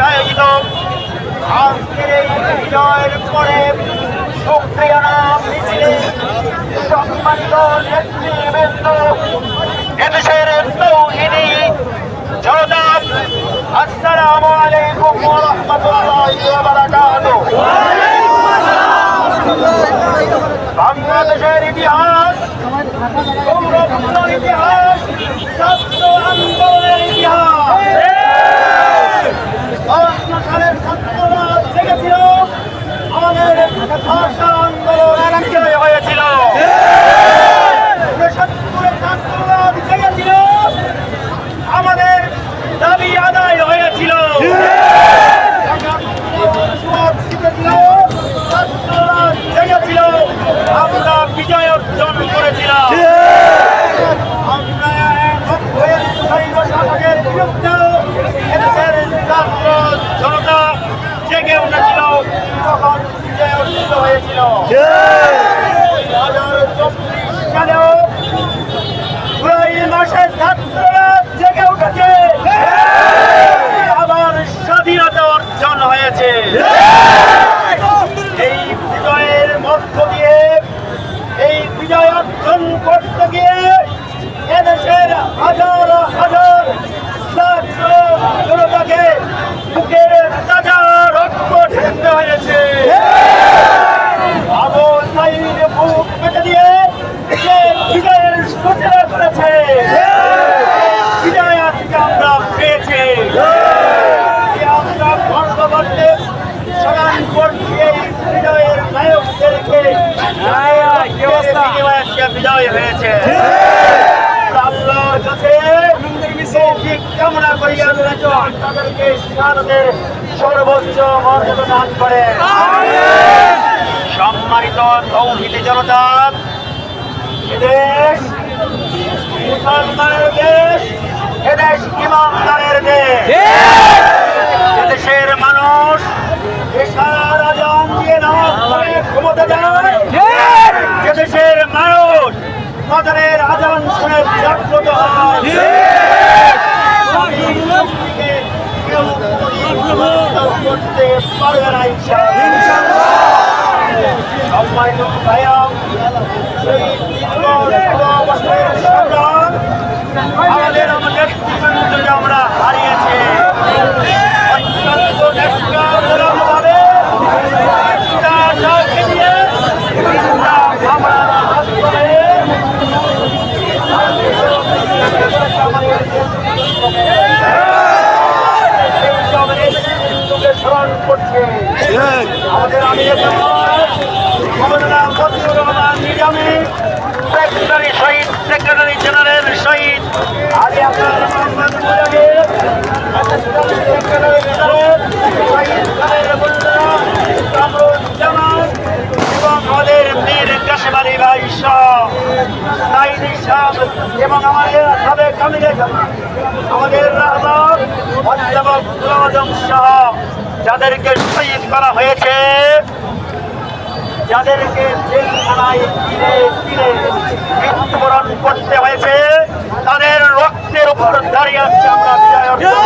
আয়োজিত আজকের এই বিজয়ের পরে সক্রিয়না মিছিলে সম্মানিত নেতৃবৃন্দ, এদেশের তৌহিদি জনতা, আসসালামু আলাইকুম ওয়া রাহমাতুল্লাহি ওয়া বারাকাতুহু। বাংলাদেশের ইতিহাস, গৌরবপূর্ণ ইতিহাস, ছাত্র আন্দোলনের ইতিহাস। ৫ সালের ছাত্ররা জেগেছিল, আমাদের ভাষা আন্দোলন বিজয় হয়েছিল। ৭৫ ছাত্ররা জেগেছিল, আমাদের দাবি আদায় হয়েছিল। ছাত্ররা জেগেছিল, আমরা বিজয় অর্জন করেছিলাম। আমরা শাসকের বিরুদ্ধে এদেশের ছাত্র জনতা জেগে উঠেছিল, তখন বিজয় অর্জিত হয়েছিল। ২০২৪ সালেও জুলাই মাসে ছাত্ররা জেগে উঠেছে, আবার স্বাধীনতা অর্জন হয়েছে। এই বিজয়ের মধ্য দিয়ে, এই বিজয় অর্জন করতে গিয়ে এদেশের হাজার হাজার ছাত্র জনতাকে বুকের তাজা রক্ত ঢেলতে হয়েছে। আবু সাঈদ বুক পেতে দিয়ে যে বিজয়ের সূচনা করেছে, বিজয় আজকে আমরা পেয়েছি। আমরা গর্ব করতে স্মরণ করছি এই বিজয়ের নায়কদেরকে, বিজয় হয়েছে। আল্লাহর কাছে কামনা করি তাদেরকে শাহাদাতের সর্বোচ্চ মর্যাদা দান করে। সম্মানিত তৌহিদি জনতা, এদেশ মুসলমানের দেশ, এদেশ ইমানদারের দেশ। এদেশের মানুষ এশার আজান দিয়ে নামাজ পড়ে ঘুমোতে যায়। এদেশের মানুষ ফজরের আজান শুনে জাগ্রত হয়। কেউ করতে পারবে না ইনশাআল্লাহ। সম্মানিত ভাইয়া, আমাদের নেতৃবৃন্দকে আমরা হারিয়েছি। স্মরণ করছে আমাদের সেক্রেটারি শহীদ, সেক্রেটারি জেনারেল শহীদ আলী আসাদ মোহাম্মদ মুজাহিদ, সেক্রেটারি জেনারেল শহীদ কামরুজ্জামান এবং আমাদের মীর কাশেম আলী ভাই সহ সাইদি সাহেব এবং আমাদের সাবেক আমিরের আমাদের রাহবার অধ্যাপক গোলাম আজম সহ যাদেরকে শহীদ করা হয়েছে, যাদেরকে জেলখানায় দিনে দিনে মৃত্যুবরণ করতে হয়েছে, তাদের রক্তের উপর দাঁড়িয়ে আসছে আমরা বিজয় অর্জন।